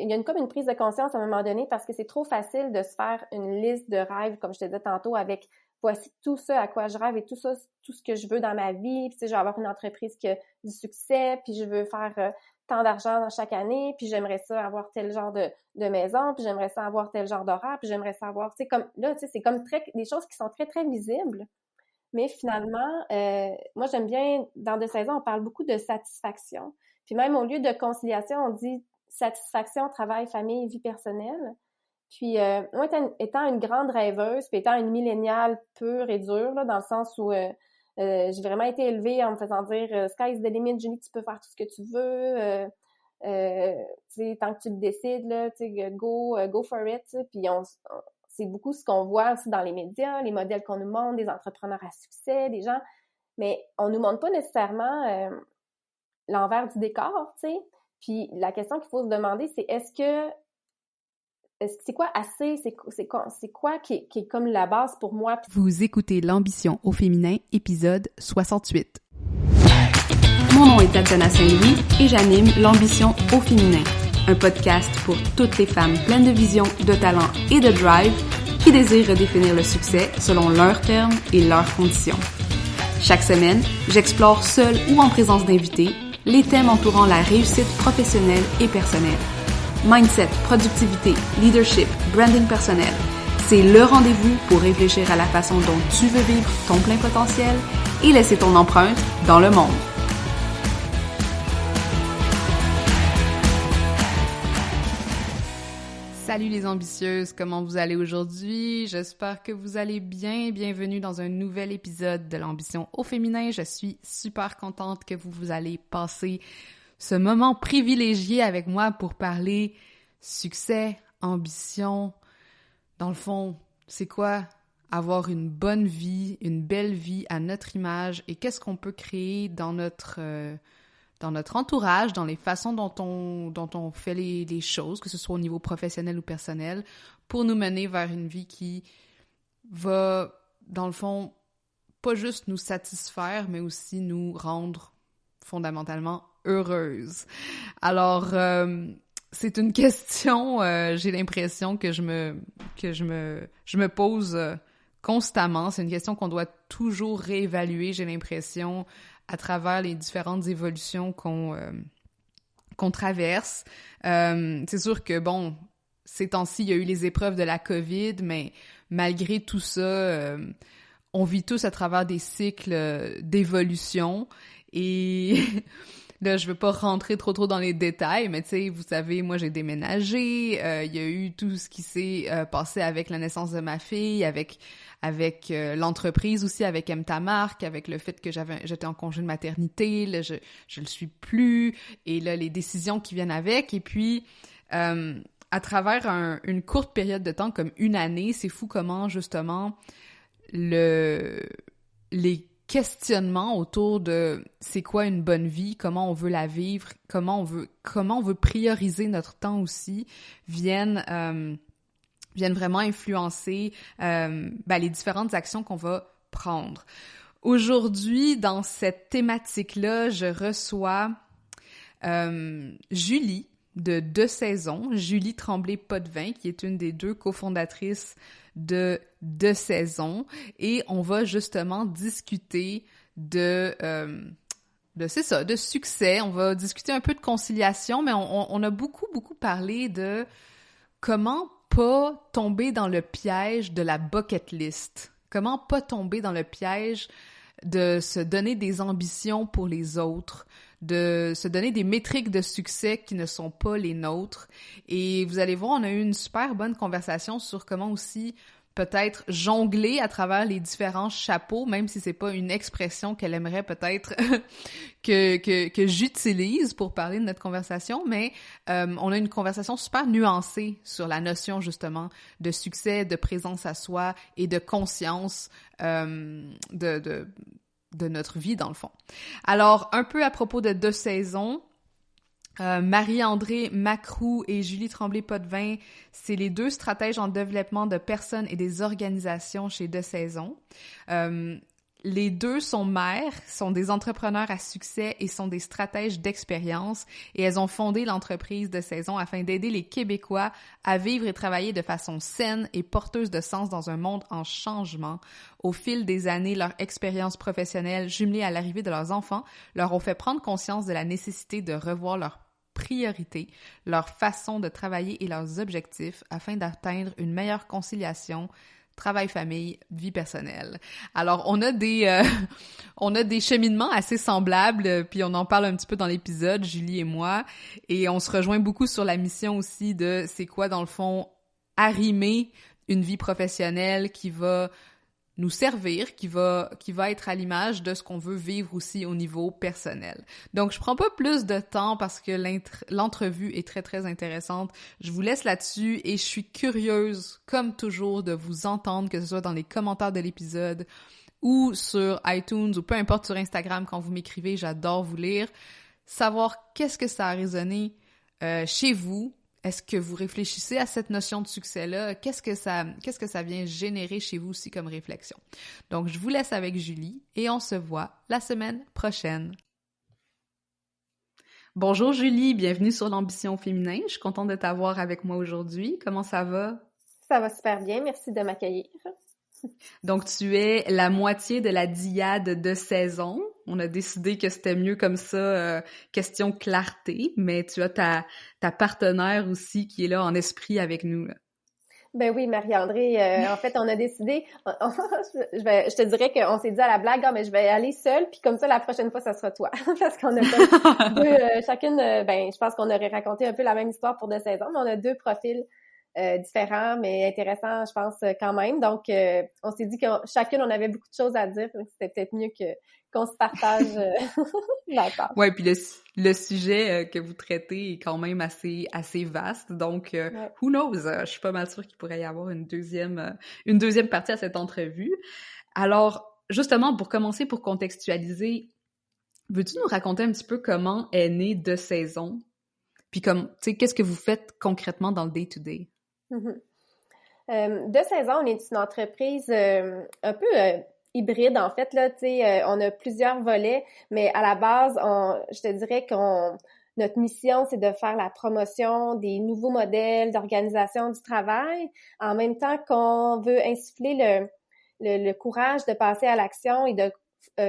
il y a comme une prise de conscience à un moment donné parce que c'est trop facile de se faire une liste de rêves, comme je te disais tantôt, avec voici tout ça à quoi je rêve et tout ça, tout ce que je veux dans ma vie. Puis, tu sais, je veux avoir une entreprise qui a du succès, puis je veux faire tant d'argent dans chaque année, puis j'aimerais ça avoir tel genre de maison, puis j'aimerais ça avoir tel genre d'horaire, puis j'aimerais ça avoir, tu sais, comme là, tu sais, c'est comme des choses qui sont très, très visibles. Mais finalement, moi, j'aime bien, dans De saison, on parle beaucoup de satisfaction. Puis même au lieu de conciliation, on dit satisfaction, travail, famille, vie personnelle. Puis moi, étant une grande rêveuse, puis étant une milléniale pure et dure, là, dans le sens où j'ai vraiment été élevée en me faisant dire Sky's the limit, Julie, tu peux faire tout ce que tu veux. Tu sais, tant que tu le décides, là, tu sais, go for it. Puis c'est beaucoup ce qu'on voit aussi dans les médias, les modèles qu'on nous montre, des entrepreneurs à succès, des gens, mais on nous montre pas nécessairement l'envers du décor, tu sais. Puis la question qu'il faut se demander, c'est c'est quoi assez, c'est quoi qui est comme la base pour moi? Vous écoutez L'ambition au féminin, épisode 68. Mon nom est Tatiana Saint-Louis et j'anime L'ambition au féminin, un podcast pour toutes les femmes pleines de vision, de talent et de drive qui désirent redéfinir le succès selon leurs termes et leurs conditions. Chaque semaine, j'explore seule ou en présence d'invités les thèmes entourant la réussite professionnelle et personnelle. Mindset, productivité, leadership, branding personnel, c'est le rendez-vous pour réfléchir à la façon dont tu veux vivre ton plein potentiel et laisser ton empreinte dans le monde. Salut les ambitieuses, comment vous allez aujourd'hui? J'espère que vous allez bien. Bienvenue dans un nouvel épisode de l'ambition au féminin. Je suis super contente que vous allez passer ce moment privilégié avec moi pour parler succès, ambition. Dans le fond, c'est quoi avoir une bonne vie, une belle vie à notre image et qu'est-ce qu'on peut créer dans notre entourage, dans les façons dont on fait les choses, que ce soit au niveau professionnel ou personnel, pour nous mener vers une vie qui va, dans le fond, pas juste nous satisfaire, mais aussi nous rendre fondamentalement heureuses. Alors, c'est une question, j'ai l'impression que je me pose constamment. C'est une question qu'on doit toujours réévaluer, j'ai l'impression, à travers les différentes évolutions qu'on traverse. C'est sûr que, bon, ces temps-ci, il y a eu les épreuves de la COVID, mais malgré tout ça, on vit tous à travers des cycles d'évolution. Et là, je veux pas rentrer trop dans les détails, mais tu sais, vous savez, moi, j'ai déménagé. Il y a eu tout ce qui s'est passé avec la naissance de ma fille, avec l'entreprise aussi, avec Aime ta marque, avec le fait que j'étais en congé de maternité, là, je le suis plus, et là, les décisions qui viennent avec. Et puis, à travers une courte période de temps, comme une année, c'est fou comment, justement, les questionnements autour de c'est quoi une bonne vie, comment on veut la vivre, comment on veut prioriser notre temps aussi, viennent vraiment influencer les différentes actions qu'on va prendre. Aujourd'hui, dans cette thématique-là, je reçois Julie de saison, Julie Tremblay-Potvin, qui est une des deux cofondatrices de saison, et on va justement discuter de succès. On va discuter un peu de conciliation, mais on a beaucoup parlé de comment pas tomber dans le piège de la bucket list. Comment pas tomber dans le piège de se donner des ambitions pour les autres, de se donner des métriques de succès qui ne sont pas les nôtres. Et vous allez voir, on a eu une super bonne conversation sur comment aussi peut-être jongler à travers les différents chapeaux, même si c'est pas une expression qu'elle aimerait peut-être que j'utilise pour parler de notre conversation, mais on a une conversation super nuancée sur la notion justement de succès, de présence à soi et de conscience de notre vie dans le fond. Alors, un peu à propos de deux saisons, Marie-André Macroux et Julie Tremblay-Potvin, c'est les deux stratèges en développement de personnes et des organisations chez De saison. Les deux sont mères, sont des entrepreneurs à succès et sont des stratèges d'expérience et elles ont fondé l'entreprise de saison afin d'aider les Québécois à vivre et travailler de façon saine et porteuse de sens dans un monde en changement. Au fil des années, leur expérience professionnelle jumelée à l'arrivée de leurs enfants leur ont fait prendre conscience de la nécessité de revoir leurs priorités, leur façon de travailler et leurs objectifs afin d'atteindre une meilleure conciliation travail-famille, vie personnelle. Alors, on a des cheminements assez semblables, puis on en parle un petit peu dans l'épisode, Julie et moi, et on se rejoint beaucoup sur la mission aussi de c'est quoi, dans le fond, arrimer une vie professionnelle qui va nous servir, qui va être à l'image de ce qu'on veut vivre aussi au niveau personnel. Donc, je prends pas plus de temps parce que l'entrevue est très, très intéressante. Je vous laisse là-dessus et je suis curieuse, comme toujours, de vous entendre, que ce soit dans les commentaires de l'épisode ou sur iTunes ou peu importe sur Instagram quand vous m'écrivez, j'adore vous lire. Savoir qu'est-ce que ça a résonné chez vous. Est-ce que vous réfléchissez à cette notion de succès-là? Qu'est-ce que ça vient générer chez vous aussi comme réflexion? Donc, je vous laisse avec Julie et on se voit la semaine prochaine. Bonjour Julie, bienvenue sur l'Ambition féminin. Je suis contente de t'avoir avec moi aujourd'hui. Comment ça va? Ça va super bien, merci de m'accueillir. Donc, tu es la moitié de la dyade de saison. On a décidé que c'était mieux comme ça, question clarté, mais tu as ta partenaire aussi qui est là en esprit avec nous, là. Ben oui, Marie-André, en fait, on a décidé, je te dirais qu'on s'est dit à la blague, mais je vais aller seule, puis comme ça, la prochaine fois, ça sera toi. Parce qu'on a comme deux, chacune, je pense qu'on aurait raconté un peu la même histoire pour 2 saisons, mais on a 2 profils différents, mais intéressants, je pense, quand même. Donc, on s'est dit que chacune, on avait beaucoup de choses à dire, donc c'était peut-être mieux qu'on se partage la tâche. Ouais, puis le sujet que vous traitez est quand même assez vaste, donc Ouais. who knows? Je suis pas mal sûre qu'il pourrait y avoir une deuxième partie à cette entrevue. Alors, justement, pour commencer, pour contextualiser, veux-tu nous raconter un petit peu comment est née De Saison? Puis comme, tu sais, qu'est-ce que vous faites concrètement dans le day-to-day? De saison, on est une entreprise un peu hybride, en fait, là, tu sais, on a plusieurs volets, mais à la base, je te dirais notre mission, c'est de faire la promotion des nouveaux modèles d'organisation du travail, en même temps qu'on veut insuffler le courage de passer à l'action et de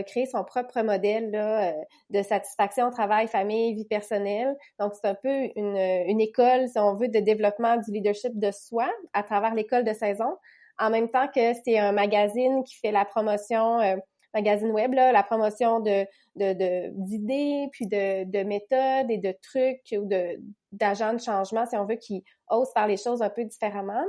créer son propre modèle là, de satisfaction, travail, famille, vie personnelle. Donc, c'est un peu une école, si on veut, de développement du leadership de soi à travers l'école de saison. En même temps que c'est un magazine qui fait la promotion, magazine web, là, la promotion d'idées, puis de méthodes et de trucs ou d'agents de changement, si on veut, qui osent faire les choses un peu différemment.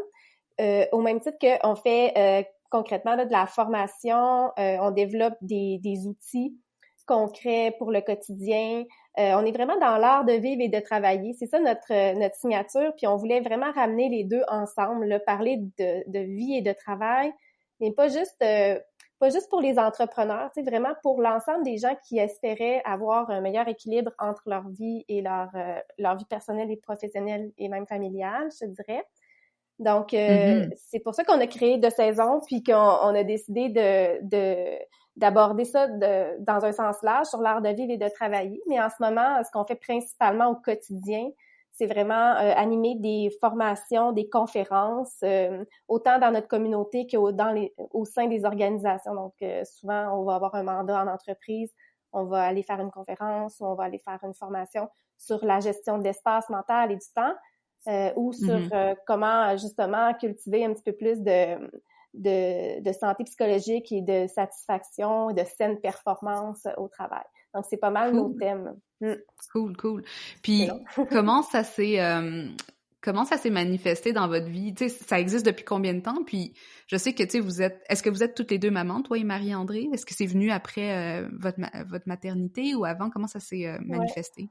Au même titre qu'on fait concrètement là, de la formation, on développe des outils concrets pour le quotidien. On est vraiment dans l'art de vivre et de travailler. C'est ça notre signature. Puis on voulait vraiment ramener les deux ensemble, là, parler de vie et de travail, mais pas juste pour les entrepreneurs, tu sais, vraiment pour l'ensemble des gens qui espéraient avoir un meilleur équilibre entre leur vie et leur vie personnelle et professionnelle et même familiale, je te dirais. Donc, c'est pour ça qu'on a créé De Saison, puis qu'on a décidé d'aborder ça dans un sens large sur l'art de vivre et de travailler. Mais en ce moment, ce qu'on fait principalement au quotidien, c'est vraiment animer des formations, des conférences, autant dans notre communauté qu'au sein des organisations. Donc, souvent, on va avoir un mandat en entreprise, on va aller faire une conférence ou on va aller faire une formation sur la gestion de l'espace mental et du temps. Ou sur comment justement cultiver un petit peu plus de santé psychologique et de satisfaction et de saine performance au travail. Donc, c'est pas mal nos thèmes. Cool. Puis, comment ça s'est manifesté dans votre vie? Tu sais, ça existe depuis combien de temps? Puis, je sais que, tu sais, est-ce que vous êtes toutes les deux mamans, toi et Marie-André? Est-ce que c'est venu après votre maternité ou avant? Comment ça s'est manifesté?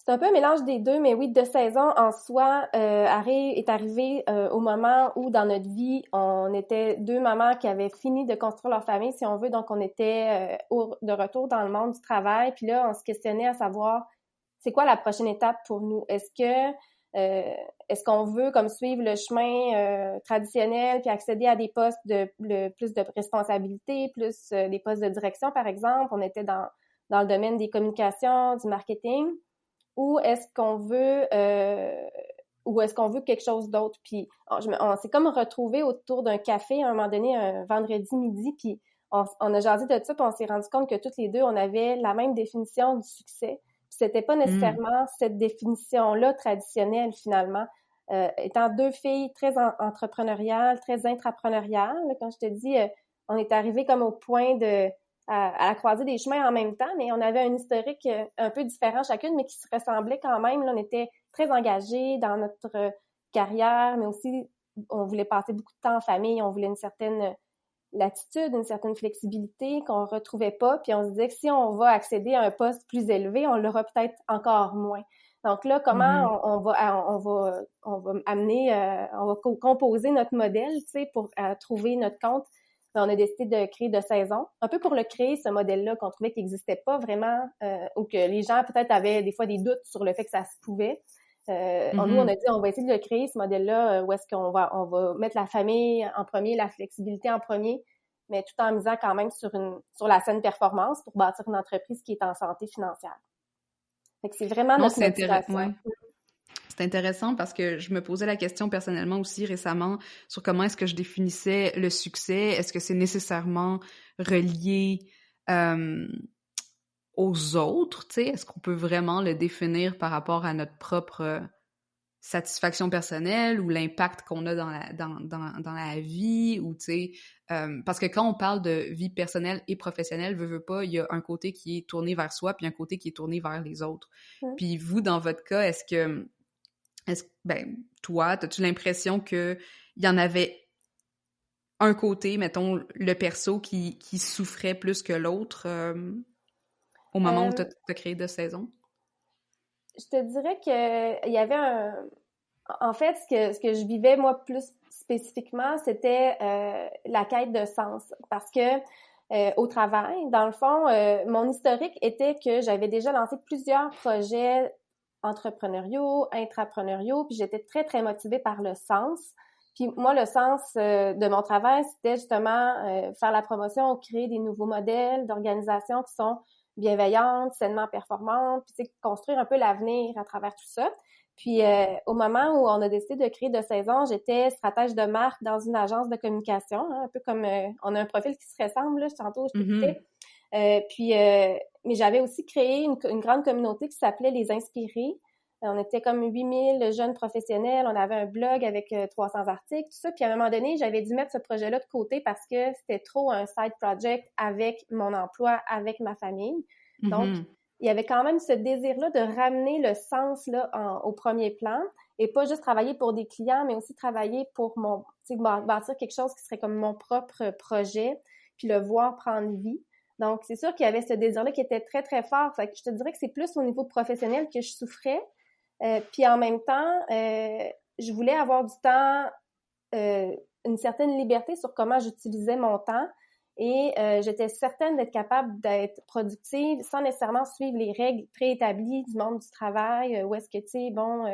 C'est un peu un mélange des deux, mais oui, De Saison en soi est arrivé au moment où dans notre vie, on était 2 mamans qui avaient fini de construire leur famille, si on veut. Donc, on était de retour dans le monde du travail. Puis là, on se questionnait à savoir, c'est quoi la prochaine étape pour nous? Est-ce que Est-ce qu'on veut comme suivre le chemin traditionnel puis accéder à des postes plus de responsabilité, plus des postes de direction, par exemple? On était dans le domaine des communications, du marketing, ou est-ce qu'on veut quelque chose d'autre? Puis on s'est comme retrouvés autour d'un café à un moment donné, un vendredi midi, puis on a jasé de ça, puis on s'est rendu compte que toutes les deux, on avait la même définition du succès. Puis c'était pas nécessairement cette définition-là traditionnelle, finalement. Étant deux filles très entrepreneuriales, très intrapreneuriales, quand je te dis, on est arrivé comme au point à la croisée des chemins en même temps, mais on avait un historique un peu différent chacune, mais qui se ressemblait quand même. Là, on était très engagés dans notre carrière, mais aussi, on voulait passer beaucoup de temps en famille, on voulait une certaine latitude, une certaine flexibilité qu'on retrouvait pas, puis on se disait que si on va accéder à un poste plus élevé, on l'aura peut-être encore moins. Donc là, comment on va amener, on va composer notre modèle, tu sais, pour trouver notre compte. On a décidé de créer de saison, un peu pour le créer, ce modèle-là qu'on trouvait qu'il n'existait pas vraiment, ou que les gens peut-être avaient des fois des doutes sur le fait que ça se pouvait. Nous, on a dit, on va essayer de le créer, ce modèle-là, où est-ce qu'on va mettre la famille en premier, la flexibilité en premier, mais tout en misant quand même sur la saine performance pour bâtir une entreprise qui est en santé financière. Fait que c'est vraiment notre motivation. Ouais. C'est intéressant parce que je me posais la question personnellement aussi récemment sur comment est-ce que je définissais le succès. Est-ce que c'est nécessairement relié aux autres, tu sais? Est-ce qu'on peut vraiment le définir par rapport à notre propre satisfaction personnelle ou l'impact qu'on a dans la vie, ou tu sais, parce que quand on parle de vie personnelle et professionnelle, veut pas, il y a un côté qui est tourné vers soi puis un côté qui est tourné vers les autres. Puis vous, dans votre cas, toi, as-tu l'impression que il y en avait un côté, mettons, le perso qui souffrait plus que l'autre au moment où tu as créé de saison? Je te dirais que il y avait en fait, ce que je vivais, moi, plus spécifiquement, c'était la quête de sens. Parce que au travail, dans le fond, mon historique était que j'avais déjà lancé plusieurs projets entrepreneuriaux, intrapreneuriaux, puis j'étais très, très motivée par le sens. Puis moi, le sens de mon travail, c'était justement faire la promotion, créer des nouveaux modèles d'organisation qui sont bienveillantes, sainement performantes, puis construire un peu l'avenir à travers tout ça. Puis au moment où on a décidé de créer de saison, j'étais stratège de marque dans une agence de communication, hein, un peu comme on a un profil qui se ressemble, là, tantôt je t'expliquais. Mais j'avais aussi créé une grande communauté qui s'appelait Les Inspirés. On était comme 8000 jeunes professionnels, on avait un blog avec 300 articles, tout ça. Puis à un moment donné, j'avais dû mettre ce projet-là de côté parce que c'était trop un side project avec mon emploi, avec ma famille. Donc, il y avait quand même ce désir-là de ramener le sens là au premier plan et pas juste travailler pour des clients, mais aussi travailler pour bâtir quelque chose qui serait comme mon propre projet, puis le voir prendre vie. Donc, c'est sûr qu'il y avait ce désir-là qui était très, très fort. Fait que je te dirais que c'est plus au niveau professionnel que je souffrais. Puis en même temps, je voulais avoir du temps, une certaine liberté sur comment j'utilisais mon temps. Et j'étais certaine d'être capable d'être productive sans nécessairement suivre les règles préétablies du monde du travail, où est-ce que, tu sais, bon,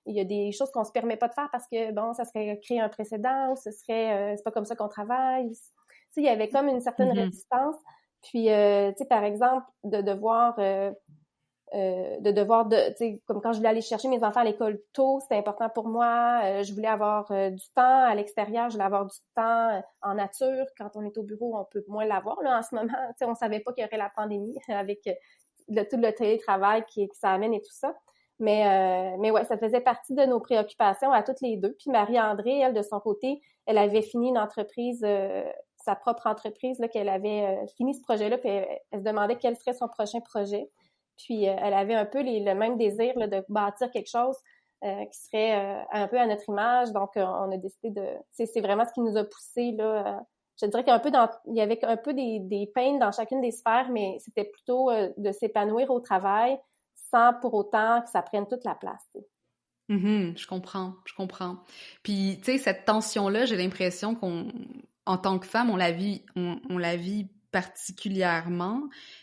il y a des choses qu'on se permet pas de faire parce que, bon, ça serait créer un précédent ou ce serait, c'est pas comme ça qu'on travaille. Tu sais, il y avait comme une certaine résistance. Puis, tu sais, par exemple, de devoir, tu sais, comme quand je voulais aller chercher mes enfants à l'école tôt, c'était important pour moi. Je voulais avoir du temps à l'extérieur, je voulais avoir du temps en nature. Quand on est au bureau, on peut moins l'avoir. Là, en ce moment, tu sais, on savait pas qu'il y aurait la pandémie avec tout le télétravail qui ça amène et tout ça. Mais ouais, ça faisait partie de nos préoccupations à toutes les deux. Puis Marie-André, elle, de son côté, elle avait fini une entreprise, sa propre entreprise, là, qu'elle avait fini ce projet-là, puis elle se demandait quel serait son prochain projet. Puis elle avait un peu le même désir là, de bâtir quelque chose qui serait un peu à notre image. Donc, on a décidé de... C'est vraiment ce qui nous a poussé là. Je dirais il y avait un peu des peines dans chacune des sphères, mais c'était plutôt de s'épanouir au travail sans pour autant que ça prenne toute la place. Je comprends. Puis, tu sais, cette tension-là, j'ai l'impression qu'en tant que femme, on la vit particulièrement.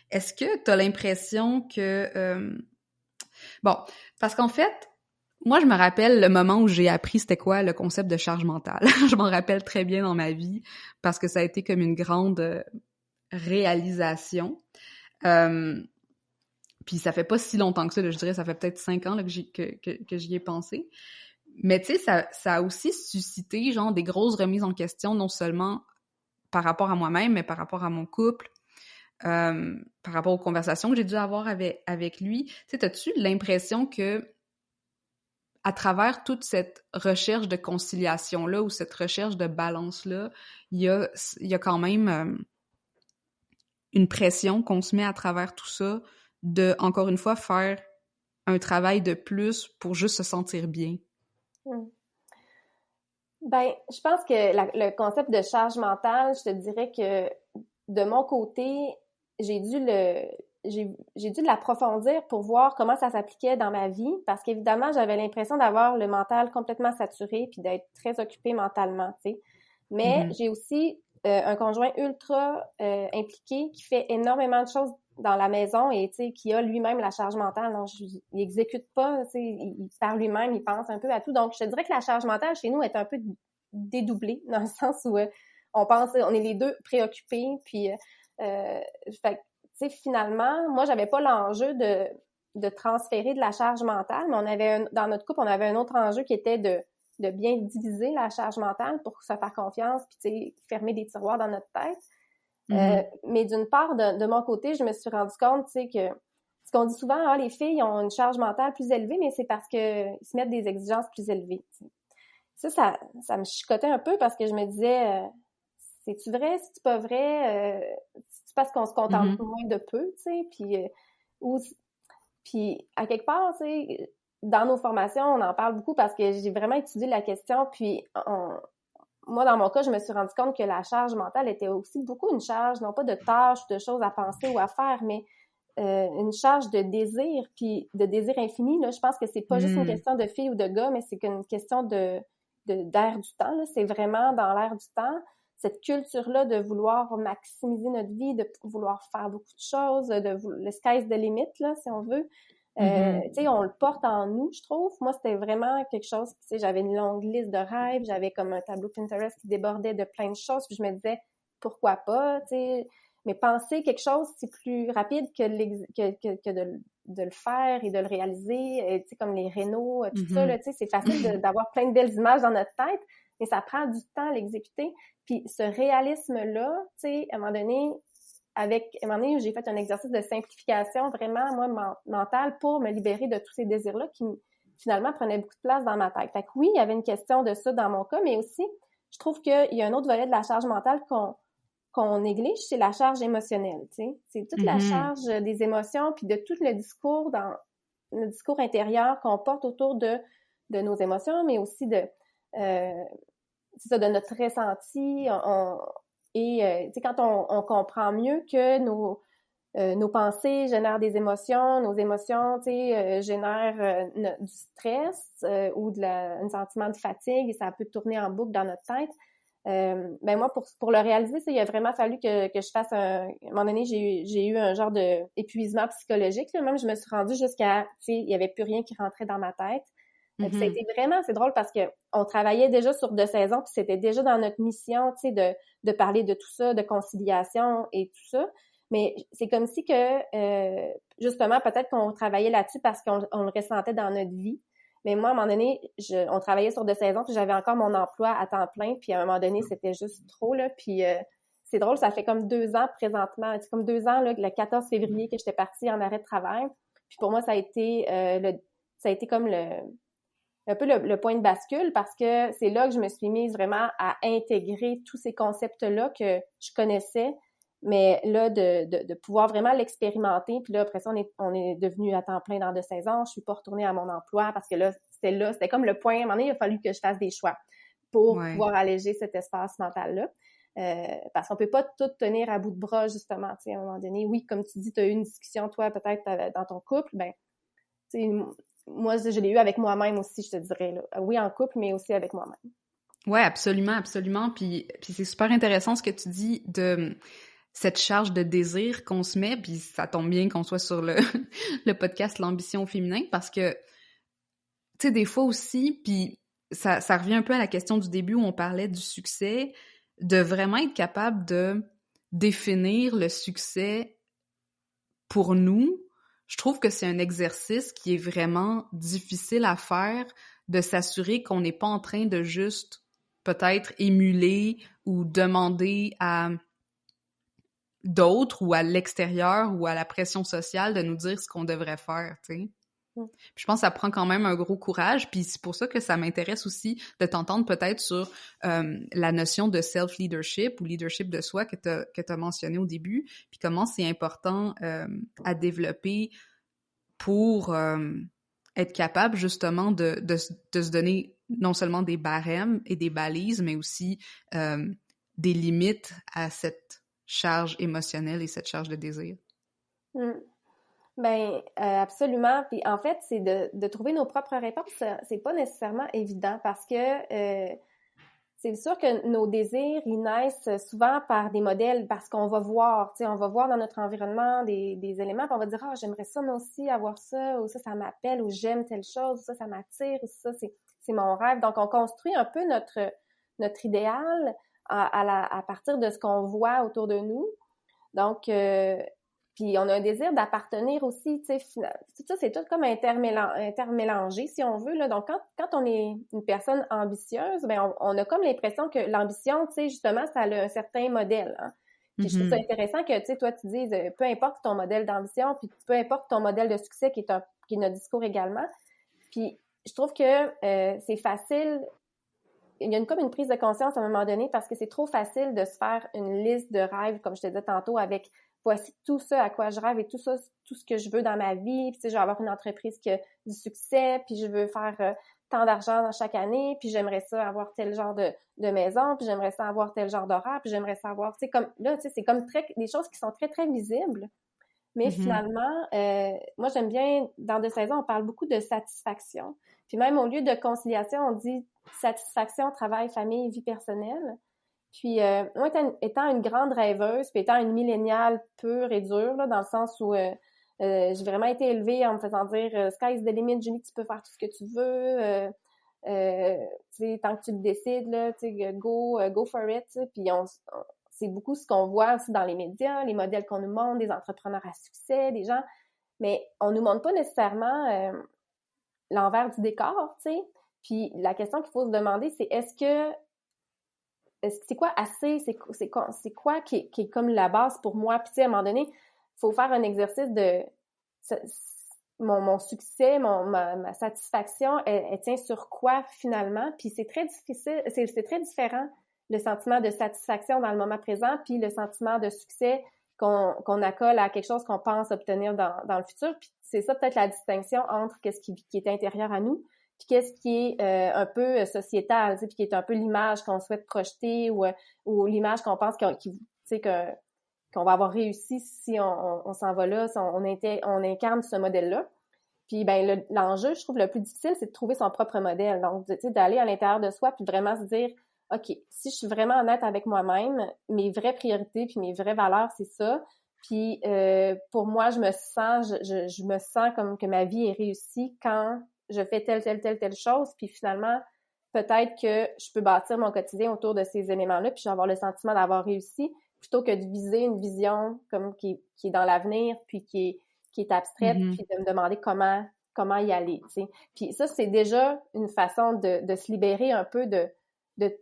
Est-ce que tu as l'impression que... Bon, parce qu'en fait, Moi, je me rappelle le moment où j'ai appris c'était quoi le concept de charge mentale. Je m'en rappelle très bien dans ma vie parce que ça a été comme une grande réalisation. Puis ça fait pas si longtemps que ça, là, je dirais ça fait peut-être 5 ans là, que j'y ai pensé. Mais tu sais, ça a aussi suscité genre des grosses remises en question, non seulement par rapport à moi-même, mais par rapport à mon couple, par rapport aux conversations que j'ai dû avoir avec lui. Tu sais, t'as-tu l'impression que à travers toute cette recherche de conciliation-là ou cette recherche de balance-là, il y a quand même une pression qu'on se met à travers tout ça de, encore une fois, faire un travail de plus pour juste se sentir bien? Ben, je pense que le concept de charge mentale, je te dirais que de mon côté, j'ai dû l'approfondir pour voir comment ça s'appliquait dans ma vie, parce qu'évidemment, j'avais l'impression d'avoir le mental complètement saturé puis d'être très occupée mentalement, tu sais. Mais j'ai aussi un conjoint ultra impliqué qui fait énormément de choses dans la maison et tu sais qui a lui-même la charge mentale. Donc, il exécute pas, tu sais, il par lui-même, il pense un peu à tout. Donc, je te dirais que la charge mentale chez nous est un peu dédoublée dans le sens où on est les deux préoccupés. Puis, fait, tu sais, finalement, moi, j'avais pas l'enjeu de transférer de la charge mentale, mais dans notre couple, on avait un autre enjeu qui était de bien diviser la charge mentale pour se faire confiance, puis tu sais, fermer des tiroirs dans notre tête. Mais d'une part, de mon côté, je me suis rendu compte, tu sais, que ce qu'on dit souvent, les filles ont une charge mentale plus élevée, mais c'est parce qu'ils se mettent des exigences plus élevées. Ça me chicotait un peu parce que je me disais, c'est-tu vrai, c'est-tu pas vrai, c'est parce qu'on se contente moins de peu, tu sais, puis à quelque part, tu sais, dans nos formations, on en parle beaucoup parce que j'ai vraiment étudié la question, puis moi, dans mon cas, je me suis rendu compte que la charge mentale était aussi beaucoup une charge, non pas de tâches, de choses à penser ou à faire, mais une charge de désir, puis de désir infini. Là, je pense que c'est pas juste une question de fille ou de gars, mais c'est une question d'air du temps. Là. C'est vraiment dans l'air du temps. Cette culture-là de vouloir maximiser notre vie, de vouloir faire beaucoup de choses, le sky's the limit, là, si on veut. Tu sais, on le porte en nous, je trouve. Moi, c'était vraiment quelque chose, tu sais, j'avais une longue liste de rêves, j'avais comme un tableau Pinterest qui débordait de plein de choses, puis je me disais, pourquoi pas, tu sais, mais penser quelque chose, c'est plus rapide que de le faire et de le réaliser, tu sais, comme les rénaux, tout ça, là, tu sais, c'est facile d'avoir plein de belles images dans notre tête, mais ça prend du temps à l'exécuter, puis ce réalisme-là, tu sais, à un moment donné, où j'ai fait un exercice de simplification vraiment, moi, mentale pour me libérer de tous ces désirs-là qui, finalement, prenaient beaucoup de place dans ma tête. Fait que oui, il y avait une question de ça dans mon cas, mais aussi, je trouve qu'il y a un autre volet de la charge mentale qu'on néglige, c'est la charge émotionnelle, tu sais. C'est toute la charge des émotions, puis de tout le discours intérieur qu'on porte autour de nos émotions, mais aussi de notre ressenti. Et tu sais, quand on comprend mieux que nos pensées génèrent des émotions, nos émotions, tu sais, génèrent du stress ou un sentiment de fatigue, et ça peut tourner en boucle dans notre tête. Ben moi, pour le réaliser, il a vraiment fallu que je fasse à un moment donné, j'ai eu un genre de épuisement psychologique. Là. Même, je me suis rendue jusqu'à, tu sais, il y avait plus rien qui rentrait dans ma tête. Puis ça a été vraiment, c'est drôle parce que on travaillait déjà sur 2 saisons, puis c'était déjà dans notre mission, tu sais, de parler de tout ça, de conciliation et tout ça. Mais c'est comme si que, justement, peut-être qu'on travaillait là-dessus parce qu'on le ressentait dans notre vie. Mais moi, à un moment donné, on travaillait sur 2 saisons, puis j'avais encore mon emploi à temps plein, puis à un moment donné, c'était juste trop, là. Puis c'est drôle, ça fait comme 2 ans présentement, c'est comme 2 ans, là, le 14 février que j'étais partie en arrêt de travail. Puis pour moi, ça a été comme un peu le point de bascule parce que c'est là que je me suis mise vraiment à intégrer tous ces concepts-là que je connaissais, mais là, de pouvoir vraiment l'expérimenter. Puis là, après ça, on est devenu à temps plein dans 2 saisons. Je suis pas retournée à mon emploi parce que là, c'était comme le point. À un moment donné, il a fallu que je fasse des choix pour pouvoir alléger cet espace mental-là. Parce qu'on peut pas tout tenir à bout de bras, justement, tu sais, à un moment donné. Oui, comme tu dis, tu as eu une discussion, toi, peut-être dans ton couple, ben, tu sais, moi, je l'ai eu avec moi-même aussi, je te dirais, là. Oui, en couple, mais aussi avec moi-même. Ouais, absolument, absolument. Puis c'est super intéressant ce que tu dis de cette charge de désir qu'on se met, puis ça tombe bien qu'on soit sur le podcast L'ambition au féminin, parce que tu sais, des fois aussi, puis ça revient un peu à la question du début où on parlait du succès, de vraiment être capable de définir le succès pour nous. Je trouve que c'est un exercice qui est vraiment difficile à faire, de s'assurer qu'on n'est pas en train de juste peut-être émuler ou demander à d'autres ou à l'extérieur ou à la pression sociale de nous dire ce qu'on devrait faire, tu sais. Puis je pense que ça prend quand même un gros courage, puis c'est pour ça que ça m'intéresse aussi de t'entendre peut-être sur la notion de self-leadership ou leadership de soi que t'as mentionné au début, puis comment c'est important à développer pour être capable justement de se donner non seulement des barèmes et des balises, mais aussi des limites à cette charge émotionnelle et cette charge de désir. Mm. Ben absolument. Puis en fait, c'est de trouver nos propres réponses. C'est pas nécessairement évident parce que c'est sûr que nos désirs, ils naissent souvent par des modèles, parce qu'on va voir, tu sais, on va voir dans notre environnement des éléments, puis on va dire, ah, j'aimerais ça moi aussi avoir ça, ou ça m'appelle, ou j'aime telle chose, ou ça m'attire, ou ça c'est mon rêve. Donc on construit un peu notre idéal à partir de ce qu'on voit autour de nous. Donc puis on a un désir d'appartenir aussi, tu sais, tout ça, c'est tout comme intermélangé, si on veut, là. Donc, quand on est une personne ambitieuse, ben on a comme l'impression que l'ambition, tu sais, justement, ça a un certain modèle, hein. Puis je trouve ça intéressant que, tu sais, toi, tu dises, peu importe ton modèle d'ambition, puis peu importe ton modèle de succès, qui est notre discours également. Puis je trouve que c'est facile, il y a comme une prise de conscience à un moment donné, parce que c'est trop facile de se faire une liste de rêves, comme je te disais tantôt, avec voici tout ça à quoi je rêve et tout ça, tout ce que je veux dans ma vie. Puis, tu sais, je veux avoir une entreprise qui a du succès, puis je veux faire tant d'argent dans chaque année, puis j'aimerais ça avoir tel genre de maison, puis j'aimerais ça avoir tel genre d'horaire, puis j'aimerais ça avoir, tu sais, comme là, tu sais, c'est comme des choses qui sont très, très visibles. Mais finalement, moi, j'aime bien, dans De Saison, on parle beaucoup de satisfaction. Puis même au lieu de conciliation, on dit satisfaction, travail, famille, vie personnelle. Puis moi, étant une grande rêveuse, puis étant une milléniale pure et dure, là, dans le sens où j'ai vraiment été élevée en me faisant dire sky's the limit, Julie, tu peux faire tout ce que tu veux. Tu sais, tant que tu le décides, là, tu sais, go for it. Puis c'est beaucoup ce qu'on voit aussi dans les médias, les modèles qu'on nous montre, des entrepreneurs à succès, des gens, mais on nous montre pas nécessairement l'envers du décor, tu sais. Puis la question qu'il faut se demander, c'est c'est quoi assez, c'est quoi qui est comme la base pour moi. Puis tu sais, à un moment donné, il faut faire un exercice de mon succès, ma satisfaction, elle tient sur quoi finalement. Puis c'est très difficile, c'est très différent, le sentiment de satisfaction dans le moment présent, puis le sentiment de succès qu'on accole à quelque chose qu'on pense obtenir dans le futur. Puis c'est ça peut-être la distinction entre qu'est-ce qui est intérieur à nous, puis qu'est-ce qui est un peu sociétal, tu sais, puis qui est un peu l'image qu'on souhaite projeter ou l'image qu'on pense qu'on va avoir réussi si on s'en va là, si on incarne ce modèle-là. Puis ben l'enjeu, je trouve, le plus difficile, c'est de trouver son propre modèle. Donc, tu sais, d'aller à l'intérieur de soi puis vraiment se dire, OK, si je suis vraiment honnête avec moi-même, mes vraies priorités puis mes vraies valeurs, c'est ça. Puis pour moi, je me sens comme que ma vie est réussie quand je fais telle chose. Puis finalement, peut-être que je peux bâtir mon quotidien autour de ces éléments-là, puis avoir le sentiment d'avoir réussi, plutôt que de viser une vision comme qui est dans l'avenir, puis qui est abstraite, puis de me demander comment y aller, tu sais. Puis ça, c'est déjà une façon de se libérer un peu de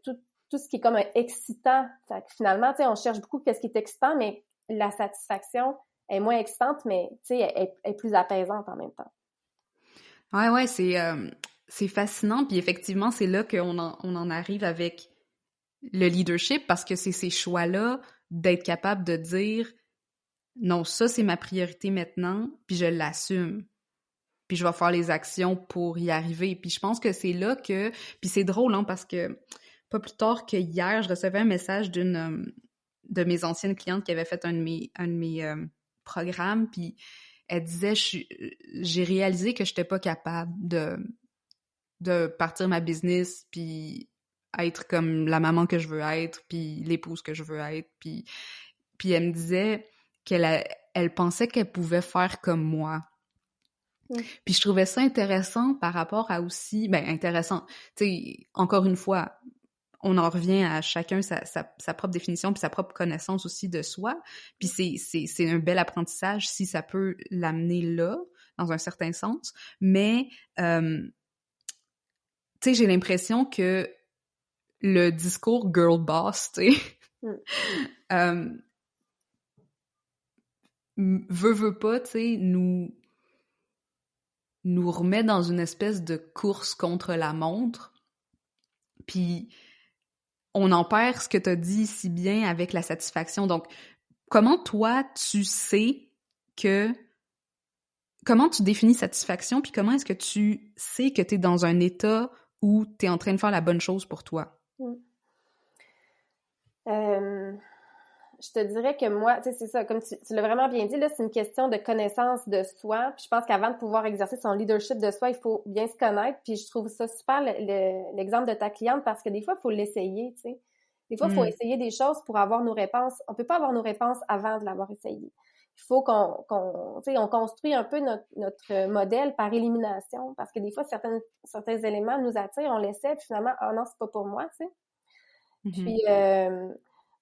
tout ce qui est comme excitant. Fait que finalement, tu sais, on cherche beaucoup qu'est-ce qui est excitant, mais la satisfaction est moins excitante, mais tu sais, elle est plus apaisante en même temps. Ouais, c'est fascinant, puis effectivement, c'est là qu'on en arrive avec le leadership, parce que c'est ces choix-là d'être capable de dire non, ça c'est ma priorité maintenant, puis je l'assume. Puis je vais faire les actions pour y arriver. Puis je pense que c'est là que... Puis c'est drôle, hein, parce que pas plus tard que hier, je recevais un message d'une de mes anciennes clientes qui avait fait un de mes programmes, puis elle disait, j'ai réalisé que j'étais pas capable de partir ma business, puis être comme la maman que je veux être, puis l'épouse que je veux être, puis elle me disait elle pensait qu'elle pouvait faire comme moi. Puis je trouvais ça intéressant par rapport à aussi... intéressant. Tu sais, encore une fois, on en revient à chacun sa propre définition puis sa propre connaissance aussi de soi. Puis c'est un bel apprentissage si ça peut l'amener là, dans un certain sens. Mais, tu sais, j'ai l'impression que le discours girl boss, tu sais, veut pas, tu sais, nous remet dans une espèce de course contre la montre. Puis on en perd ce que tu as dit si bien avec la satisfaction. Donc, comment toi, tu sais que... Comment tu définis satisfaction, puis comment est-ce que tu sais que tu es dans un état où tu es en train de faire la bonne chose pour toi? Je te dirais que moi, tu sais, c'est ça, comme tu l'as vraiment bien dit, là, c'est une question de connaissance de soi. Puis je pense qu'avant de pouvoir exercer son leadership de soi, il faut bien se connaître. Puis je trouve ça super, l'exemple de ta cliente, parce que des fois, il faut l'essayer, tu sais. Des fois, il faut essayer des choses pour avoir nos réponses. On peut pas avoir nos réponses avant de l'avoir essayé. Il faut qu'on tu sais, on construit un peu notre modèle par élimination, parce que des fois, certains éléments nous attirent, on l'essaie, puis finalement, ah non, c'est pas pour moi, tu sais. Puis,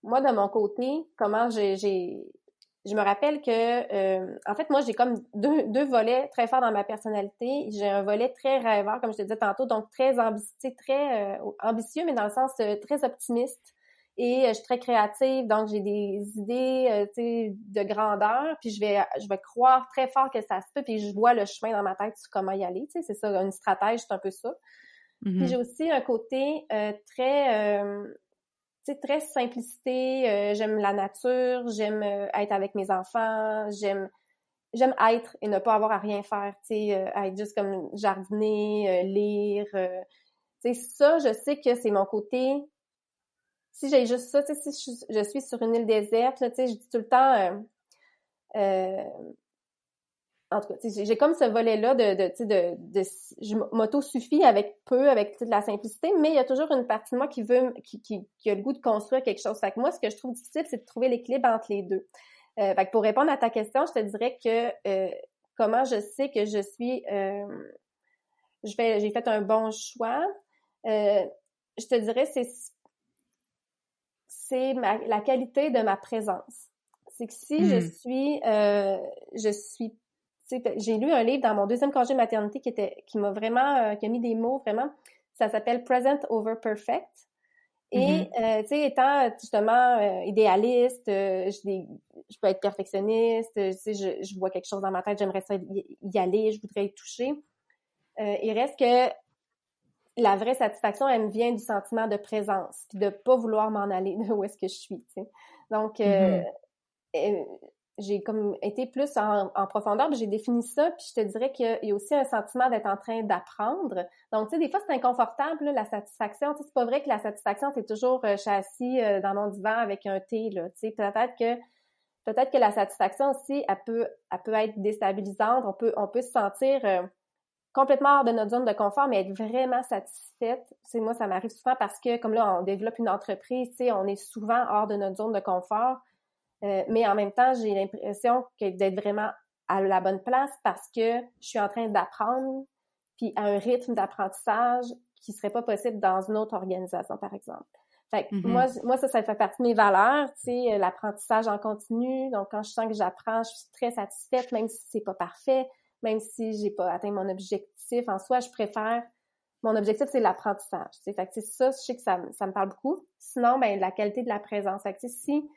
moi, de mon côté, comment je me rappelle que, en fait, moi, j'ai comme deux volets très forts dans ma personnalité. J'ai un volet très rêveur, comme je te disais tantôt, donc très ambitieux, mais dans le sens très optimiste. Et je suis très créative, donc j'ai des idées, tu sais, de grandeur. Puis je vais croire très fort que ça se peut, puis je vois le chemin dans ma tête sur comment y aller. Tu sais, c'est ça, une stratège, c'est un peu ça. Puis j'ai aussi un côté très très simplicité, j'aime la nature, j'aime être avec mes enfants, j'aime être et ne pas avoir à rien faire, tu sais, être juste comme jardiner, lire, tu sais, ça, je sais que c'est mon côté. Si j'ai juste ça, tu sais, si je suis sur une île déserte, là, tu sais, je dis tout le temps, en tout cas, j'ai comme ce volet-là je m'auto-suffis avec peu, avec toute la simplicité, mais il y a toujours une partie de moi qui a le goût de construire quelque chose. Fait que moi, ce que je trouve difficile, c'est de trouver l'équilibre entre les deux. Fait que pour répondre à ta question, je te dirais que comment je sais que je suis, j'ai fait un bon choix. Je te dirais, c'est la qualité de ma présence. C'est que si je suis j'ai lu un livre dans mon deuxième congé de maternité qui m'a vraiment, qui a mis des mots vraiment, ça s'appelle Present over Perfect. Et, tu sais, étant justement idéaliste, je peux être perfectionniste, tu sais, je vois quelque chose dans ma tête, j'aimerais ça y aller, je voudrais y toucher. Il reste que la vraie satisfaction, elle me vient du sentiment de présence, puis de pas vouloir m'en aller de où est-ce que je suis, tu sais. Donc, j'ai comme été plus en profondeur, puis j'ai défini ça, puis je te dirais qu'il y a aussi un sentiment d'être en train d'apprendre. Donc, tu sais, des fois, c'est inconfortable, là, la satisfaction. Tu sais, c'est pas vrai que la satisfaction, c'est toujours je suis assis dans mon divan avec un thé, là. Tu sais, peut-être que la satisfaction aussi, elle peut être déstabilisante. On peut se sentir complètement hors de notre zone de confort, mais être vraiment satisfaite. Tu sais, moi, ça m'arrive souvent parce que, comme là, on développe une entreprise, tu sais, on est souvent hors de notre zone de confort. Mais en même temps, j'ai l'impression d'être vraiment à la bonne place parce que je suis en train d'apprendre, puis à un rythme d'apprentissage qui serait pas possible dans une autre organisation, par exemple. Fait que moi, ça fait partie de mes valeurs, tu sais, l'apprentissage en continu. Donc, quand je sens que j'apprends, je suis très satisfaite, même si c'est pas parfait, même si j'ai pas atteint mon objectif. En soi, je préfère... Mon objectif, c'est l'apprentissage, tu sais. Fait que c'est ça, je sais que ça me parle beaucoup. Sinon, ben la qualité de la présence. Fait que si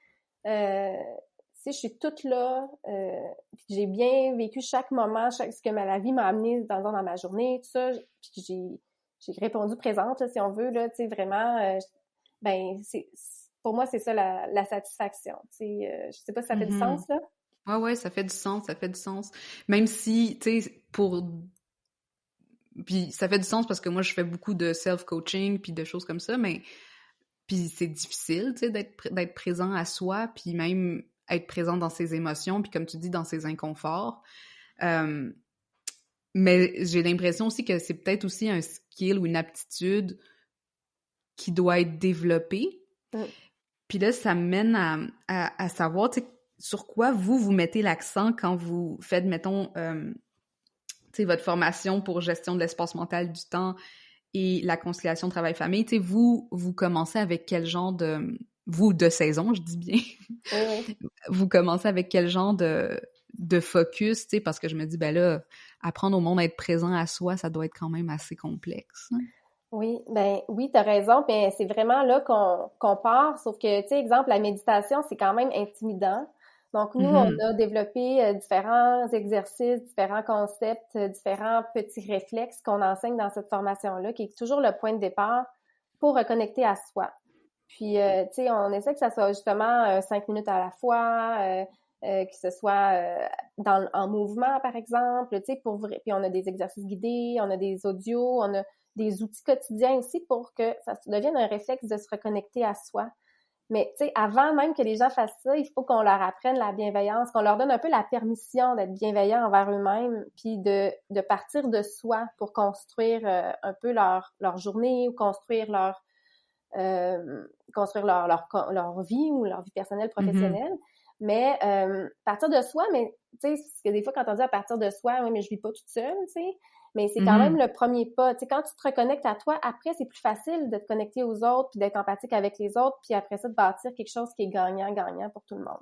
je suis toute là, puis j'ai bien vécu chaque moment, ce que la vie m'a amené dans ma journée, tout ça, puis j'ai répondu présente, là, si on veut, là, tu sais, vraiment, ben, pour moi, c'est ça la satisfaction, tu sais, je sais pas si ça fait du sens, là? Ouais, ça fait du sens, Même si, tu sais, puis ça fait du sens parce que moi, je fais beaucoup de self-coaching puis de choses comme ça, mais puis c'est difficile, tu sais, d'être présent à soi, puis même être présent dans ses émotions, puis comme tu dis, dans ses inconforts. Mais j'ai l'impression aussi que c'est peut-être aussi un skill ou une aptitude qui doit être développée. Puis là, ça me mène à savoir, tu sais, sur quoi vous mettez l'accent quand vous faites, mettons, sais, votre formation pour gestion de l'espace mental du temps et la conciliation travail-famille, tu sais, vous commencez avec quel genre de... Vous, de saison, je dis bien. Oui, oui. Vous commencez avec quel genre de focus, tu sais, parce que je me dis, ben là, apprendre au monde à être présent à soi, ça doit être quand même assez complexe. Oui, ben oui, t'as raison, mais c'est vraiment là qu'on part, sauf que, tu sais, exemple, la méditation, c'est quand même intimidant. Donc, nous, on Mhm. a développé différents exercices, différents concepts, différents petits réflexes qu'on enseigne dans cette formation-là, qui est toujours le point de départ pour reconnecter à soi. Puis, tu sais, on essaie que ça soit justement 5 minutes à la fois, que ce soit en mouvement, par exemple, tu sais, pour vrai. Puis, on a des exercices guidés, on a des audios, on a des outils quotidiens aussi pour que ça devienne un réflexe de se reconnecter à soi. Mais, tu sais, avant même que les gens fassent ça, il faut qu'on leur apprenne la bienveillance, qu'on leur donne un peu la permission d'être bienveillants envers eux-mêmes, puis de partir de soi pour construire un peu leur journée ou construire leur vie ou leur vie personnelle, Mhm. professionnelle. Mais partir de soi, mais tu sais, parce que des fois, quand on dit à partir de soi, oui, mais je vis pas toute seule, tu sais, mais c'est quand même Mhm. le premier pas. Tu sais, quand tu te reconnectes à toi, après, c'est plus facile de te connecter aux autres, puis d'être empathique avec les autres, puis après ça, de bâtir quelque chose qui est gagnant-gagnant pour tout le monde.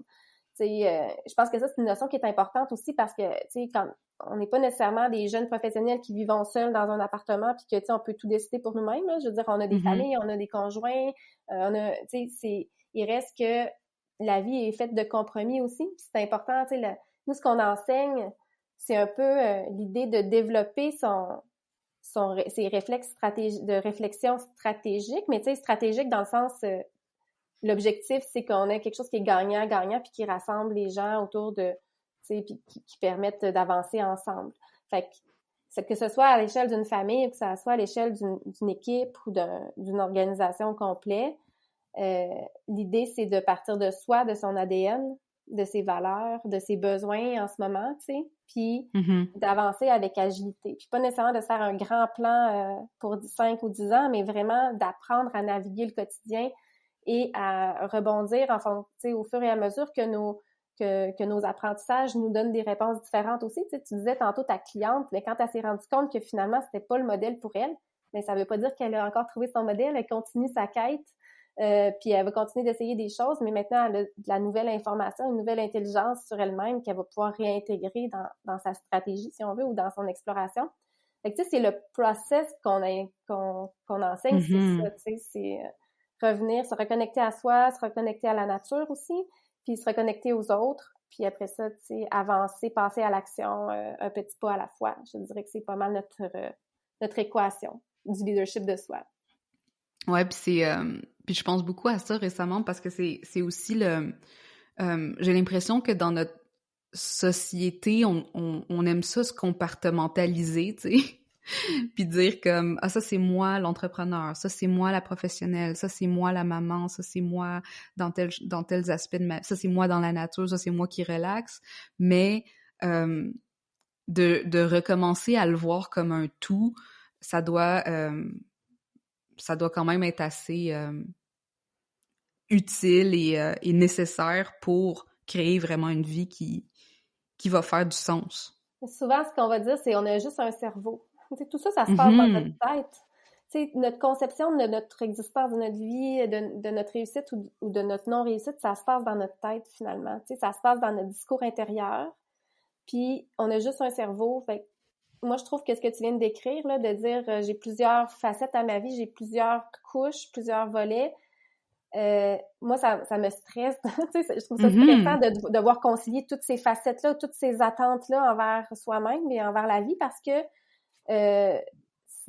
Tu sais, je pense que ça, c'est une notion qui est importante aussi parce que, tu sais, quand on n'est pas nécessairement des jeunes professionnels qui vivent seuls dans un appartement puis que, tu sais, on peut tout décider pour nous-mêmes, là. Je veux dire, on a des Mhm. familles, on a des conjoints, tu sais, il reste que la vie est faite de compromis aussi. Puis c'est important, tu sais, nous, ce qu'on enseigne, c'est un peu l'idée de développer ses réflexes de réflexion stratégique, mais tu sais, stratégique dans le sens, l'objectif, c'est qu'on ait quelque chose qui est gagnant-gagnant puis qui rassemble les gens autour de, tu sais, puis qui permettent d'avancer ensemble. Fait que ce soit à l'échelle d'une famille ou que ça soit à l'échelle d'une équipe ou d'une organisation complète, l'idée, c'est de partir de soi, de son ADN, de ses valeurs, de ses besoins en ce moment, tu sais, puis Mhm. d'avancer avec agilité. Puis pas nécessairement de se faire un grand plan pour 5 ou 10 ans, mais vraiment d'apprendre à naviguer le quotidien et à rebondir au fur et à mesure que nos apprentissages nous donnent des réponses différentes aussi. Tu sais, tu disais tantôt ta cliente, mais quand elle s'est rendue compte que finalement, c'était pas le modèle pour elle, mais ça veut pas dire qu'elle a encore trouvé son modèle, elle continue sa quête, puis elle va continuer d'essayer des choses, mais maintenant, elle a de la nouvelle information, une nouvelle intelligence sur elle-même qu'elle va pouvoir réintégrer dans sa stratégie, si on veut, ou dans son exploration. Fait que, tu sais, c'est le process qu'on enseigne, c'est ça, Mhm. tu sais, c'est revenir, se reconnecter à soi, se reconnecter à la nature aussi, puis se reconnecter aux autres, puis après ça, tu sais, avancer, passer à l'action, un petit pas à la fois. Je dirais que c'est pas mal notre équation du leadership de soi. Ouais, puis je pense beaucoup à ça récemment parce que c'est aussi j'ai l'impression que dans notre société, on aime ça se compartimentaliser, tu sais. Puis dire comme, ah, ça c'est moi l'entrepreneur, ça c'est moi la professionnelle, ça c'est moi la maman, ça c'est moi dans tels aspects de ma... Ça c'est moi dans la nature, ça c'est moi qui relaxe. Mais euh, de recommencer à le voir comme un tout, ça doit, euh, ça doit quand même être assez utile et nécessaire pour créer vraiment une vie qui va faire du sens. Souvent, ce qu'on va dire, c'est on a juste un cerveau. Tu sais, tout ça, ça se passe dans notre Mhm. tête. Tu sais, notre conception de notre existence, de notre vie, de notre réussite ou de notre non-réussite, ça se passe dans notre tête finalement. Tu sais, ça se passe dans notre discours intérieur. Puis, on a juste un cerveau. Fait que moi, je trouve que ce que tu viens de décrire, là, de dire j'ai plusieurs facettes à ma vie, j'ai plusieurs couches, plusieurs volets, moi, ça me stresse. Tu sais, je trouve ça stressant Mhm. de devoir concilier toutes ces facettes-là, toutes ces attentes-là envers soi-même et envers la vie parce que euh,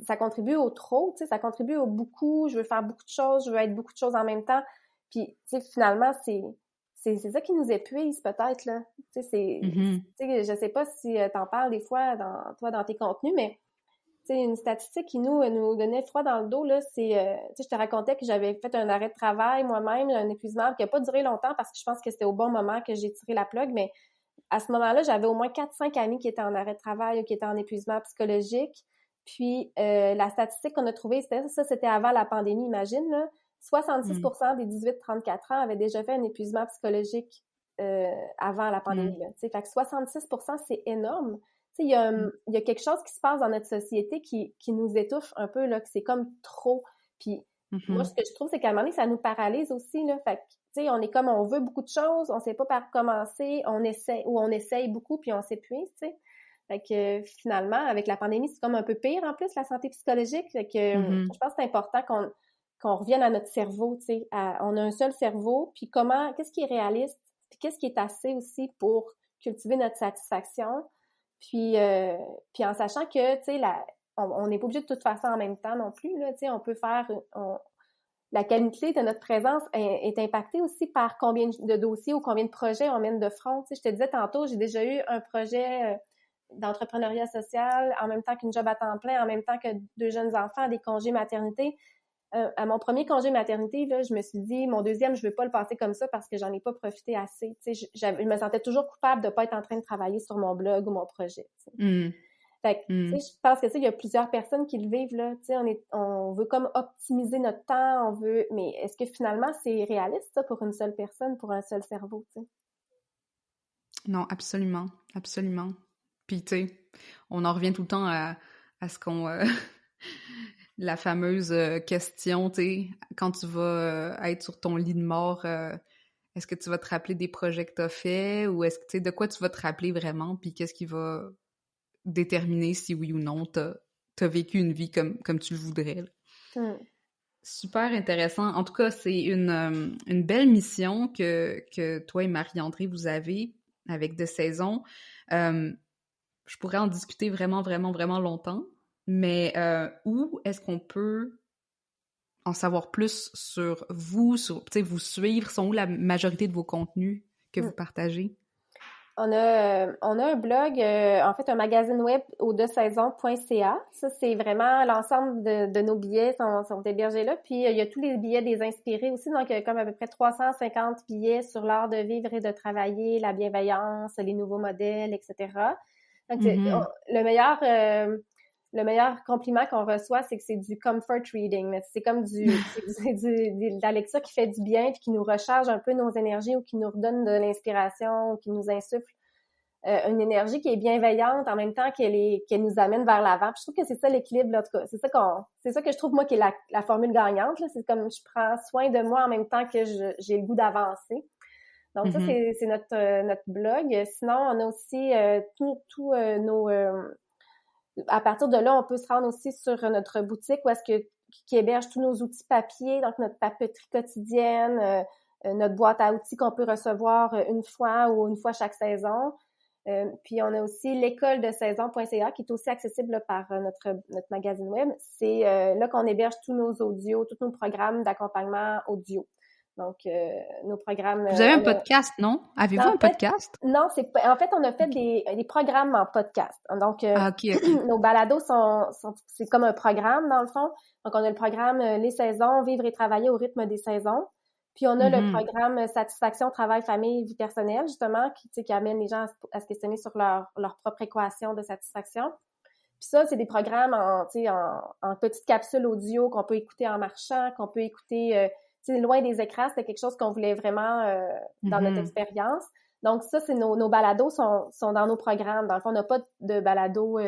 ça contribue au trop, tu sais, ça contribue au beaucoup. Je veux faire beaucoup de choses, je veux être beaucoup de choses en même temps. Puis, tu sais, finalement, c'est ça qui nous épuise peut-être, là. Tu sais, Mhm. tu sais, je sais pas si t'en parles des fois dans tes contenus, mais tu sais, une statistique qui nous donnait froid dans le dos, là, c'est, tu sais, je te racontais que j'avais fait un arrêt de travail moi-même, un épuisement qui n'a pas duré longtemps parce que je pense que c'était au bon moment que j'ai tiré la plug, mais à ce moment-là, j'avais au moins 4-5 amis qui étaient en arrêt de travail ou qui étaient en épuisement psychologique. Puis, la statistique qu'on a trouvée, c'était avant la pandémie, imagine, là, 66% des 18-34 ans avaient déjà fait un épuisement psychologique avant la pandémie, Mhm. là. Tu sais, fait que 66%, c'est énorme. sais, il y a quelque chose qui se passe dans notre société qui nous étouffe un peu, là, que c'est comme trop. Puis moi, ce que je trouve, c'est qu'à un moment donné, ça nous paralyse aussi, là. Fait que, tu sais, on est comme, on veut beaucoup de choses, on sait pas par où commencer, on essaye beaucoup, puis on s'épuise, tu sais. Fait que finalement, avec la pandémie, c'est comme un peu pire en plus, la santé psychologique. Fait que je pense que c'est important qu'on revienne à notre cerveau, tu sais. On a un seul cerveau, puis qu'est-ce qui est réaliste, puis qu'est-ce qui est assez aussi pour cultiver notre satisfaction. Puis en sachant que, tu sais, on n'est pas obligé de tout faire ça en même temps non plus, là, tu sais, on peut faire... la qualité de notre présence est impactée aussi par combien de dossiers ou combien de projets on mène de front. Tu sais, je te disais tantôt, j'ai déjà eu un projet d'entrepreneuriat social en même temps qu'une job à temps plein, en même temps que 2 jeunes enfants, des congés maternité. À mon premier congé maternité, là, je me suis dit, mon deuxième, je veux pas le passer comme ça parce que j'en ai pas profité assez. Tu sais, je me sentais toujours coupable de pas être en train de travailler sur mon blog ou mon projet. Fait que, tu sais, je pense que ça, il y a plusieurs personnes qui le vivent, là. Tu sais, on veut comme optimiser notre temps, mais est-ce que finalement, c'est réaliste, ça, pour une seule personne, pour un seul cerveau, tu sais? Non, absolument. Absolument. Puis, tu sais, on en revient tout le temps à ce qu'on... la fameuse question, tu sais, quand tu vas être sur ton lit de mort, est-ce que tu vas te rappeler des projets que tu as faits ou est-ce que, tu sais, de quoi tu vas te rappeler vraiment, puis qu'est-ce qui va déterminer si oui ou non t'as vécu une vie comme tu le voudrais. Super intéressant. En tout cas, c'est une belle mission que toi et Marie-André, vous avez avec De Saison. Je pourrais en discuter vraiment, vraiment, vraiment longtemps, mais où est-ce qu'on peut en savoir plus sur vous, vous suivre? Sont où la majorité de vos contenus que vous partagez? On a un blog, en fait, un magazine web au desaison.ca. Ça, c'est vraiment l'ensemble de nos billets sont hébergés là. Puis, il y a tous les billets des inspirés aussi. Donc, il y a comme à peu près 350 billets sur l'art de vivre et de travailler, la bienveillance, les nouveaux modèles, etc. Donc, le meilleur compliment qu'on reçoit, c'est que c'est du comfort reading. Mais c'est comme de la lecture qui fait du bien puis qui nous recharge un peu nos énergies ou qui nous redonne de l'inspiration ou qui nous insuffle une énergie qui est bienveillante en même temps qu'elle nous amène vers l'avant. Puis je trouve que c'est ça l'équilibre, là, en tout cas. C'est ça que je trouve, moi, qui est la formule gagnante, là. C'est comme je prends soin de moi en même temps que j'ai le goût d'avancer. Donc, ça, c'est notre blog. Sinon, on a aussi nos... à partir de là, on peut se rendre aussi sur notre boutique qui héberge tous nos outils papier, donc notre papeterie quotidienne, notre boîte à outils qu'on peut recevoir une fois chaque saison. Puis on a aussi l'école de saison.ca qui est aussi accessible là, par notre magazine web. C'est là qu'on héberge tous nos audios, tous nos programmes d'accompagnement audio. Donc, nos programmes... Vous avez un podcast, non? Avez-vous un podcast? Non, en fait, on a fait des programmes en podcast. Donc, okay. Nos balados c'est comme un programme, dans le fond. Donc, on a le programme Les saisons, vivre et travailler au rythme des saisons. Puis, on a le programme Satisfaction, travail, famille, vie personnelle, justement, qui amène les gens à se questionner sur leur propre équation de satisfaction. Puis ça, c'est des programmes en petites capsules audio qu'on peut écouter en marchant, qu'on peut écouter... loin des écrans, c'était quelque chose qu'on voulait vraiment dans notre expérience. Donc ça, c'est nos balados sont dans nos programmes. Dans le fond, on n'a pas de balado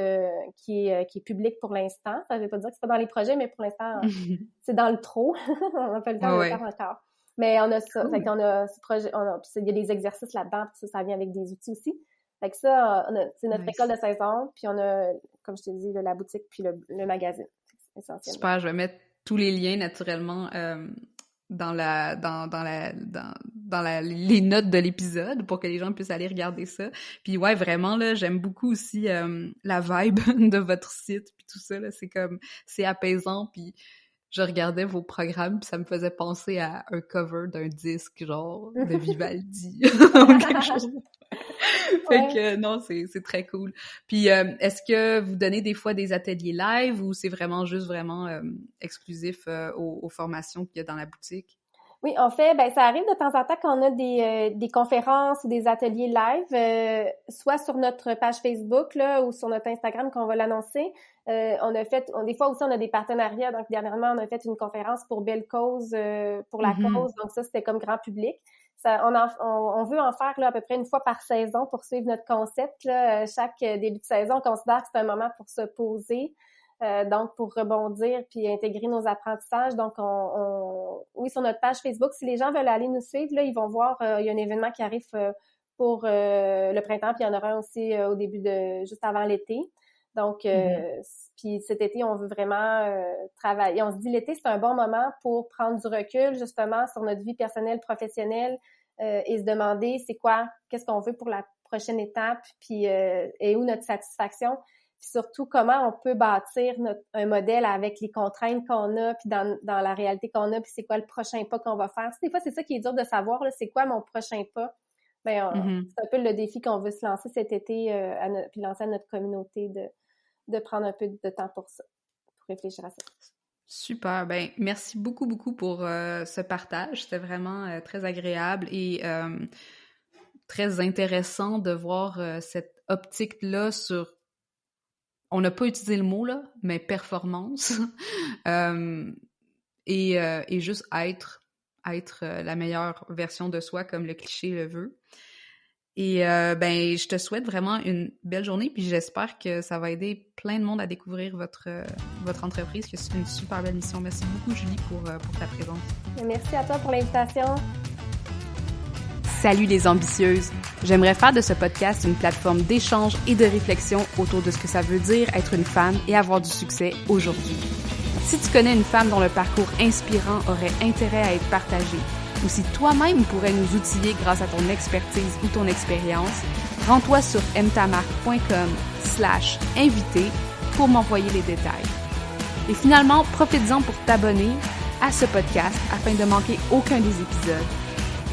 qui est public pour l'instant. Ça ne veut pas dire que c'est pas dans les projets, mais pour l'instant, c'est dans le trop. On n'a pas le temps de le faire encore. Mais on a ça. Cool. Fait qu'on a ce projet, il y a des exercices là-dedans, puis ça vient avec des outils aussi. Fait que ça, c'est notre école de saison, puis on a, comme je te dis, la boutique, puis le magazine, essentiellement. Super, je vais mettre tous les liens naturellement dans les notes de l'épisode pour que les gens puissent aller regarder ça. Puis ouais, vraiment, là, j'aime beaucoup aussi la vibe de votre site, puis tout ça, là, c'est apaisant, puis je regardais vos programmes, puis ça me faisait penser à un cover d'un disque, genre, de Vivaldi, ou quelque chose. Fait que non, c'est très cool. Puis est-ce que vous donnez des fois des ateliers live ou c'est vraiment exclusif aux formations qu'il y a dans la boutique? Oui, en fait, ça arrive de temps en temps qu'on a des conférences ou des ateliers live, soit sur notre page Facebook là, ou sur notre Instagram qu'on va l'annoncer. Des fois aussi, on a des partenariats. Donc, dernièrement, on a fait une conférence pour Belle Cause, pour la cause. Donc, ça, c'était comme grand public. On veut en faire là, à peu près une fois par saison pour suivre notre concept. Là. Chaque début de saison, on considère que c'est un moment pour se poser. Donc, pour rebondir puis intégrer nos apprentissages. Donc, oui, sur notre page Facebook, si les gens veulent aller nous suivre, là, ils vont voir, il y a un événement qui arrive pour le printemps, puis il y en aura un aussi au début juste avant l'été. Donc, puis cet été, on veut vraiment travailler. On se dit, l'été, c'est un bon moment pour prendre du recul, justement, sur notre vie personnelle, professionnelle, et se demander, qu'est-ce qu'on veut pour la prochaine étape, puis et où notre satisfaction. Puis surtout, comment on peut bâtir un modèle avec les contraintes qu'on a, puis dans la réalité qu'on a, puis c'est quoi le prochain pas qu'on va faire. Des fois, c'est ça qui est dur de savoir, là, c'est quoi mon prochain pas. C'est un peu le défi qu'on veut se lancer cet été, puis lancer à notre communauté de prendre un peu de temps pour ça, pour réfléchir à ça. Super, merci beaucoup pour ce partage. C'était vraiment très agréable et très intéressant de voir cette optique-là sur... On n'a pas utilisé le mot, là, mais performance. Et juste être la meilleure version de soi, comme le cliché le veut. Et je te souhaite vraiment une belle journée, puis j'espère que ça va aider plein de monde à découvrir votre entreprise, que c'est une super belle mission. Merci beaucoup, Julie, pour ta présence. Merci à toi pour l'invitation. Salut les ambitieuses! J'aimerais faire de ce podcast une plateforme d'échange et de réflexion autour de ce que ça veut dire être une femme et avoir du succès aujourd'hui. Si tu connais une femme dont le parcours inspirant aurait intérêt à être partagé, ou si toi-même pourrais nous outiller grâce à ton expertise ou ton expérience, rends-toi sur mtamarque.com/invité pour m'envoyer les détails. Et finalement, profites-en pour t'abonner à ce podcast afin de manquer aucun des épisodes.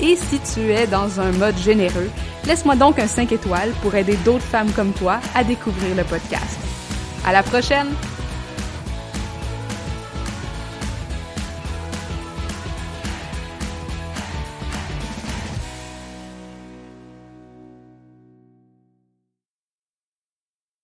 Et si tu es dans un mode généreux, laisse-moi donc un 5 étoiles pour aider d'autres femmes comme toi à découvrir le podcast. À la prochaine!